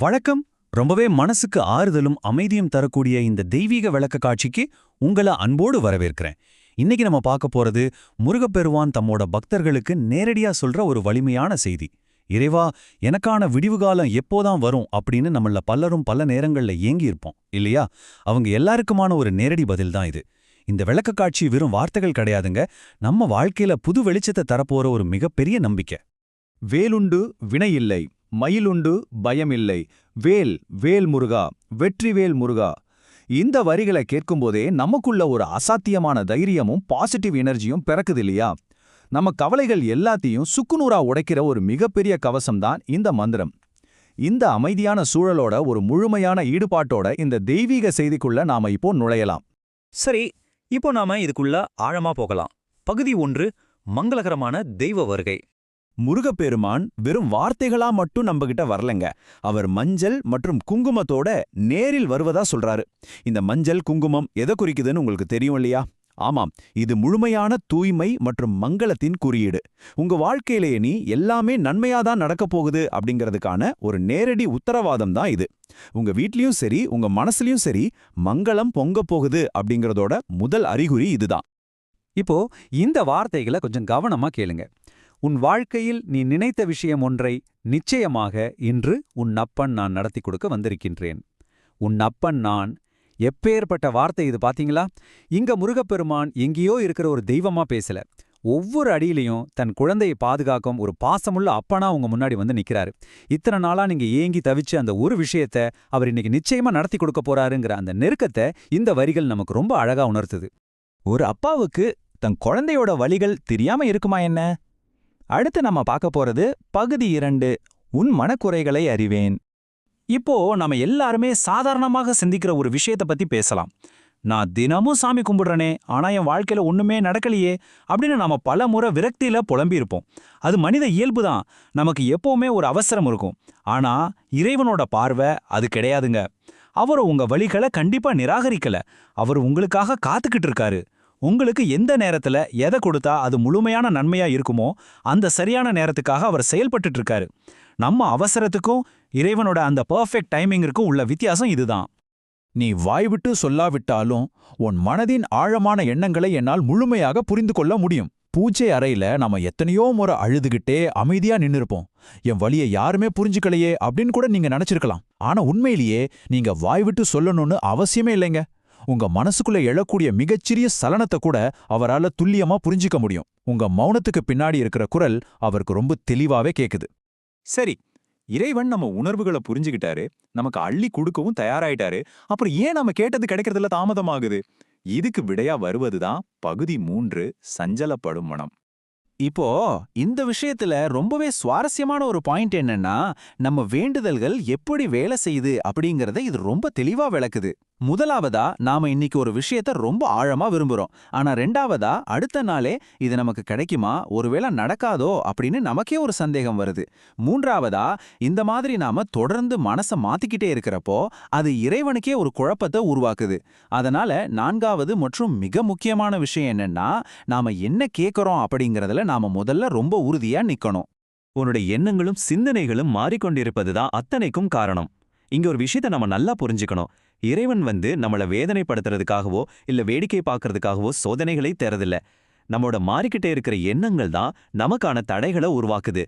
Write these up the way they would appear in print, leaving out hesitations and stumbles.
வணக்கம். ரொம்பவே மனசுக்கு ஆறுதலும் அமைதியும் தரக்கூடிய இந்த தெய்வீக விளக்க காட்சிக்கு உங்களை அன்போடு வரவேற்கிறேன். இன்னைக்கு நம்ம பார்க்க போறது முருகப்பெருமான் தம்மோட பக்தர்களுக்கு நேரடியா சொல்ற ஒரு வலிமையான செய்தி. இறைவா, எனக்கான விடிவு காலம் எப்போதான் வரும் அப்படின்னு நம்மள பலரும் பல நேரங்கள்ல ஏங்கி இருப்போம் இல்லையா? அவங்க எல்லாருக்குமான ஒரு நேரடி பதில் தான் இது. இந்த விளக்க காட்சி வெறும் வார்த்தைகள் கிடையாதுங்க, நம்ம வாழ்க்கையில புது வெளிச்சத்தை தரப்போற ஒரு மிகப்பெரிய நம்பிக்கை. வேலுண்டு வினையில்லை, மயிலுண்டு பயமில்லை, வேல் வேல் முருகா, வெற்றிவேல் முருகா. இந்த வரிகளை கேட்கும்போதே நமக்குள்ள ஒரு அசாத்தியமான தைரியமும் பாசிட்டிவ் எனர்ஜியும் பிறக்குது இல்லையா? நம்ம கவலைகள் எல்லாத்தையும் சுக்குநூறா உடைக்கிற ஒரு மிகப்பெரிய கவசம்தான் இந்த மந்திரம். இந்த அமைதியான சூழலோட ஒரு முழுமையான ஈடுபாட்டோட இந்த தெய்வீக செய்திக்குள்ள நாம இப்போ நுழையலாம். சரி, இப்போ நாம இதுக்குள்ள ஆழமா போகலாம். பகுதி 1, மங்களகரமான தெய்வ வருகை. முருகப்பெருமான் வெறும் வார்த்தைகளா மட்டும் நம்மகிட்ட வரலங்க. அவர் மஞ்சள் மற்றும் குங்குமத்தோட நேரில் வருவதா சொல்றாரு. இந்த மஞ்சள் குங்குமம் எதை குறிக்குதுன்னு உங்களுக்கு தெரியும் இல்லையா? ஆமாம், இது முழுமையான தூய்மை மற்றும் மங்களத்தின் குறியீடு. உங்க வாழ்க்கையிலேயே நீ எல்லாமே நன்மையாதான் நடக்கப் போகுது அப்படிங்கிறதுக்கான ஒரு நேரடி உத்தரவாதம் தான் இது. உங்க வீட்லயும் சரி, உங்க மனசுலயும் சரி, மங்களம் பொங்க போகுது அப்படிங்கறதோட முதல் அறிகுறி இதுதான். இப்போ இந்த வார்த்தைகளை கொஞ்சம் கவனமா கேளுங்க. உன் வாழ்க்கையில் நீ நினைத்த விஷயம் ஒன்றை நிச்சயமாக இன்று உன் அப்பன் நான் நடத்தி கொடுக்க வந்திருக்கின்றேன். உன் அப்பன் நான். எப்பேற்பட்ட வார்த்தை இது பாத்தீங்களா? இங்க முருகப்பெருமான் எங்கேயோ இருக்கிற ஒரு தெய்வமா பேசல. ஒவ்வொரு அடியிலையும் தன் குழந்தையை பாதுகாக்கும் ஒரு பாசமுள்ள அப்பனா உங்க முன்னாடி வந்து நிக்கிறாரு. இத்தனை நாளா நீங்க ஏங்கி தவிச்சு அந்த ஒரு விஷயத்த அவர் இன்னைக்கு நிச்சயமா நடத்தி கொடுக்க போறாருங்கிற அந்த நெருக்கத்தை இந்த வரிகள் நமக்கு ரொம்ப அழகா உணர்த்துது. ஒரு அப்பாவுக்கு தன் குழந்தையோட வலிகள் தெரியாம இருக்குமா என்ன? அடுத்து நம்ம பார்க்க போறது பகுதி 2, உன் மனக்குறைகளை அறிவேன். இப்போ நம்ம எல்லாருமே சாதாரணமாக சிந்திக்கிற ஒரு விஷயத்தை பத்தி பேசலாம். நான் தினமும் சாமி கும்பிடுறனே, ஆனா என் வாழ்க்கையில ஒண்ணுமே நடக்கலையே அப்படின்னு நாம பல முறை விரக்தியில புலம்பியிருப்போம். அது மனித இயல்புதான். நமக்கு எப்பவுமே ஒரு அவசரம் இருக்கும். ஆனா இறைவனோட பார்வை அது கிடையாதுங்க. அவர் உங்க வலிகளை கண்டிப்பா நிராகரிக்கல. அவர் உங்களுக்காக காத்துக்கிட்டு இருக்காரு. உங்களுக்கு எந்த நேரத்துல எதை கொடுத்தா அது முழுமையான நன்மையா இருக்குமோ அந்த சரியான நேரத்துக்காக அவர் செயல்பட்டுட்டு இருக்காரு. நம்ம அவசரத்துக்கும் இறைவனோட அந்த பர்ஃபெக்ட் டைமிங்கிற்கும் உள்ள வித்தியாசம் இதுதான். நீ வாய்விட்டு சொல்லாவிட்டாலும் உன் மனதின் ஆழமான எண்ணங்களை என்னால் முழுமையாக புரிந்து கொள்ள முடியும். பூஜை அறையில நாம எத்தனையோ முறை அழுதுகிட்டே அமைதியா நின்னுருப்போம். என் வலியை யாருமே புரிஞ்சுக்கலையே அப்படின்னு கூட நீங்க நினைச்சிருக்கலாம். ஆனா உண்மையிலேயே நீங்க வாய்விட்டு சொல்லணும்னு அவசியமே இல்லைங்க. உங்க மனசுக்குள்ள எழக்கூடிய மிகச்சிறிய சலனத்தை கூட அவரால துல்லியமா புரிஞ்சிக்க முடியும். உங்க மௌனத்துக்கு பின்னாடி இருக்கிற குரல் அவருக்கு ரொம்ப தெளிவாவே கேக்குது. சரி, இறைவன் நம்ம உணர்வுகளை புரிஞ்சுக்கிட்டாரு, நமக்கு அள்ளி கொடுக்கவும் தயாராயிட்டாரு. அப்புறம் ஏன் நம்ம கேட்டது கிடைக்கிறதுல தாமதமாகுது? இதுக்கு விடையா வருவதுதான் பகுதி 3, சஞ்சலப்படும் மனம். இப்போ இந்த விஷயத்துல ரொம்பவே சுவாரஸ்யமான ஒரு பாயிண்ட் என்னன்னா, நம்ம வேண்டுதல்கள் எப்படி வேலை செய்யுது அப்படிங்கறத இது ரொம்ப தெளிவா விளக்குது. முதலாவதா, நாம இன்னைக்கு ஒரு விஷயத்த ரொம்ப ஆழமா விரும்புறோம். ஆனா ரெண்டாவதா, அடுத்த நாளே இது நமக்கு கிடைக்குமா, ஒருவேளை நடக்காதோ அப்படின்னு நமக்கே ஒரு சந்தேகம் வருது. மூன்றாவதா, இந்த மாதிரி நாம தொடர்ந்து மனசை மாத்திக்கிட்டே இருக்கிறப்போ அது இறைவனுக்கே ஒரு குழப்பத்தை உருவாக்குது. அதனால நான்காவது மற்றும் மிக முக்கியமான விஷயம் என்னன்னா, நாம என்ன கேட்கறோம் அப்படிங்கறதுல நாம முதல்ல ரொம்ப உறுதியா நிக்கணும். உன்னுடைய எண்ணங்களும் சிந்தனைகளும் மாறிக்கொண்டிருப்பதுதான் அத்தனைக்கும் காரணம். இங்க ஒரு விஷயத்தை நம்ம நல்லா புரிஞ்சுக்கணும். இறைவன் நம்மள வேதனைப்படுத்துறதுக்காகவோ இல்ல வேடிக்கை பார்க்கறதுக்காகவோ சோதனைகளை தரதில்ல. நம்மளோட மாறிக்கிட்டே இருக்கிற எண்ணங்கள் தான் நமக்கான தடைகளை உருவாக்குது.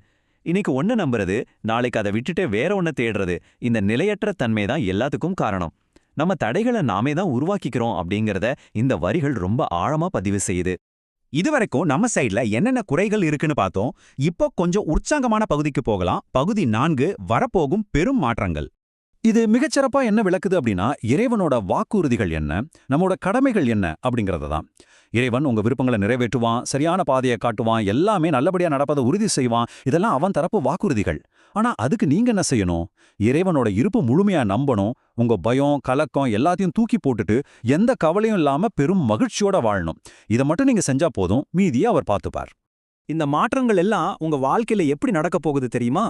இன்னைக்கு ஒன்ன நம்புறது, நாளைக்கு அதை விட்டுட்டு வேற ஒன்ன தேடுறது, இந்த நிலையற்ற தன்மை தான் எல்லாத்துக்கும் காரணம். நம்ம தடைகளை நாமே தான் உருவாக்கிக்கிறோம் அப்படிங்கறத இந்த வரிகள் ரொம்ப ஆழமா பதிவு செய்யுது. இதுவரைக்கும் நம்ம சைட்ல என்னென்ன குறைகள் இருக்குன்னு பார்த்தோம். இப்போ கொஞ்சம் உற்சாகமான பகுதிக்கு போகலாம். பகுதி 4, வரப்போகும் பெரும் மாற்றங்கள். இது மிகச்சிறப்பா என்ன விளக்குது அப்படின்னா, இறைவனோட வாக்குறுதிகள் என்ன, நம்மோட கடமைகள் என்ன அப்படிங்கறத தான். இறைவன் உங்க விருப்பங்களை நிறைவேற்றுவான், சரியான பாதையை காட்டுவான், எல்லாமே நல்லபடியா நடப்பதை உறுதி செய்வான். இதெல்லாம் அவன் தரப்பு வாக்குறுதிகள். ஆனா அதுக்கு நீங்க என்ன செய்யணும்? இறைவனோட இருப்பு முழுமையா நம்பணும். உங்க பயம், கலக்கம் எல்லாத்தையும் தூக்கி போட்டுட்டு எந்த கவலையும் இல்லாம பெரும் மகிழ்ச்சியோட வாழணும். இதை மட்டும் நீங்க செஞ்சா போதும், மீதியை அவர் பார்த்துப்பார். இந்த மாற்றங்கள் எல்லாம் உங்க வாழ்க்கையில எப்படி நடக்க போகுது தெரியுமா?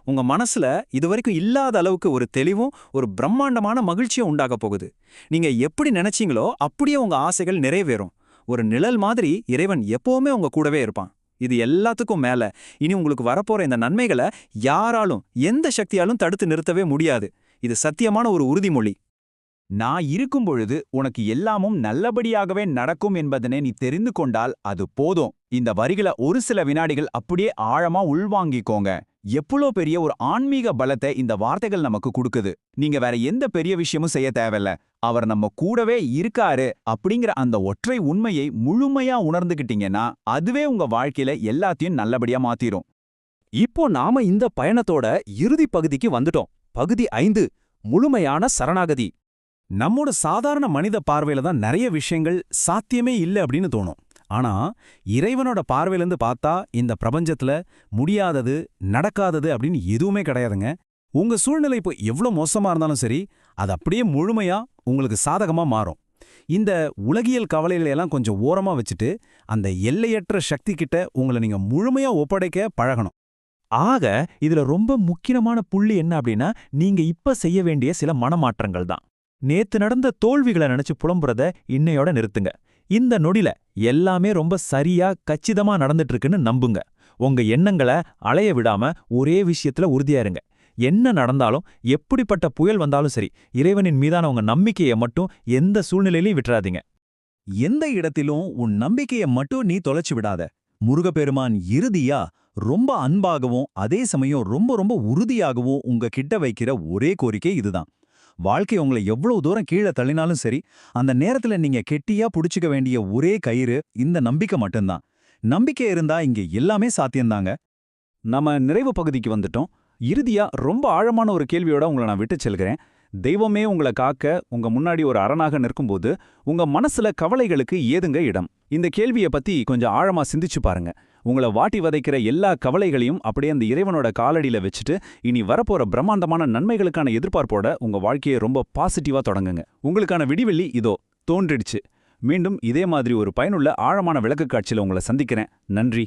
உங்க மனசுல இதுவரைக்கும் இல்லாத அளவுக்கு ஒரு தெளிவும் ஒரு பிரம்மாண்டமான மகிழ்ச்சியும் உண்டாக போகுது. நீங்க எப்படி நினைச்சீங்களோ அப்படியே உங்க ஆசைகள் நிறைவேறும். ஒரு நிழல் மாதிரி இறைவன் எப்பவுமே உங்க கூடவே இருப்பான். இது எல்லாத்துக்கும் மேல இனி உங்களுக்கு வரப்போற இந்த நன்மைகளை யாராலும் எந்த சக்தியாலும் தடுத்து நிறுத்தவே முடியாது. இது சத்தியமான ஒரு உறுதிமொழி. நான் இருக்கும் பொழுது உனக்கு எல்லாமும் நல்லபடியாகவே நடக்கும் என்பதனை நீ தெரிந்து கொண்டால் அது போதும். இந்த வரிகளை ஒரு சில வினாடிகள் அப்படியே ஆழமா உள்வாங்கிக்கோங்க. எவ்வளோ பெரிய ஒரு ஆன்மீக பலத்தை இந்த வார்த்தைகள் நமக்கு கொடுக்குது. நீங்க வேற எந்த பெரிய விஷயமும் செய்ய தேவையில்ல. அவர் நம்ம கூடவே இருக்காரு அப்படிங்கிற அந்த ஒற்றை உண்மையை முழுமையா உணர்ந்துகிட்டீங்கன்னா அதுவே உங்க வாழ்க்கையில எல்லாத்தையும் நல்லபடியா மாத்திரும். இப்போ நாம இந்த பயணத்தோட இறுதி பகுதிக்கு வந்துட்டோம். பகுதி 5, முழுமையான சரணாகதி. நம்மோட சாதாரண மனித பார்வையில தான் நிறைய விஷயங்கள் சாத்தியமே இல்லை அப்படின்னு தோணும். ஆனா இறைவனோட பார்வையிலேருந்து பார்த்தா இந்த பிரபஞ்சத்துல முடியாதது, நடக்காதது அப்படின்னு எதுவுமே கிடையாதுங்க. உங்க சூழ்நிலை இப்போ எவ்வளோ மோசமா இருந்தாலும் சரி, அது அப்படியே முழுமையா உங்களுக்கு சாதகமா மாறும். இந்த உலகியல் கவலைகளை எல்லாம் கொஞ்சம் ஓரமா வச்சுட்டு அந்த எல்லையற்ற சக்தி கிட்ட உங்களை நீங்க முழுமையா ஒப்படைக்க பழகணும். ஆக இதுல ரொம்ப முக்கியமான புள்ளி என்ன அப்படின்னா, நீங்க இப்ப செய்ய வேண்டிய சில மனமாற்றங்கள் தான். நேத்து நடந்த தோல்விகளை நினைச்சு புலம்புறத இன்னையோட நிறுத்துங்க. இந்த நொடில எல்லாமே ரொம்ப சரியா கச்சிதமா நடந்துட்டு இருக்குன்னு நம்புங்க. உங்க எண்ணங்களை அலைய விடாம ஒரே விஷயத்துல உறுதியா இருங்க. என்ன நடந்தாலும், எப்படிப்பட்ட புயல் வந்தாலும் சரி, இறைவனின் மீதான உங்க நம்பிக்கையை மட்டும் எந்த சூழ்நிலையிலையும் விட்டுறாதீங்க. எந்த இடத்திலும் உன் நம்பிக்கையை மட்டும் நீ தொலைச்சு விடாத. முருகப்பெருமான் இறுதியா ரொம்ப அன்பாகவும் அதே சமயம் ரொம்ப ரொம்ப உறுதியாகவும் உங்க கிட்ட வைக்கிற ஒரே கோரிக்கை இதுதான். வாழ்க்கை உங்களை எவ்வளவு தூரம் கீழே தள்ளினாலும் சரி, அந்த நேரத்துல நீங்க கெட்டியா புடிச்சுக்க வேண்டிய ஒரே கயிறு இந்த நம்பிக்கை மட்டும்தான். நம்பிக்கை இருந்தா இங்க எல்லாமே சாத்தியம்தாங்க. நம்ம நிறைவு பகுதிக்கு வந்துட்டோம். இறுதியா ரொம்ப ஆழமான ஒரு கேள்வியோட உங்களை நான் விட்டு செல்கிறேன். தெய்வமே உங்களை காக்க உங்க முன்னாடி ஒரு அரணாக நிற்கும்போது உங்க மனசுல கவலைகளுக்கு ஏதுங்க இடம்? இந்த கேள்வியை பத்தி கொஞ்சம் ஆழமா சிந்திச்சு பாருங்க. உங்களை வாட்டி வதைக்கிற எல்லா கவலைகளையும் அப்படியே அந்த இறைவனோட காலடியில வச்சுட்டு இனி வரப்போற பிரம்மாண்டமான நன்மைகளுக்கான எதிர்பார்ப்போட உங்க வாழ்க்கையை ரொம்ப பாசிட்டிவா தொடங்குங்க. உங்களுக்கான விடிவெள்ளி இதோ தோன்றிடுச்சு. மீண்டும் இதே மாதிரி ஒரு பயனுள்ள ஆழமான விளக்கு காட்சியில உங்களை சந்திக்கிறேன். நன்றி.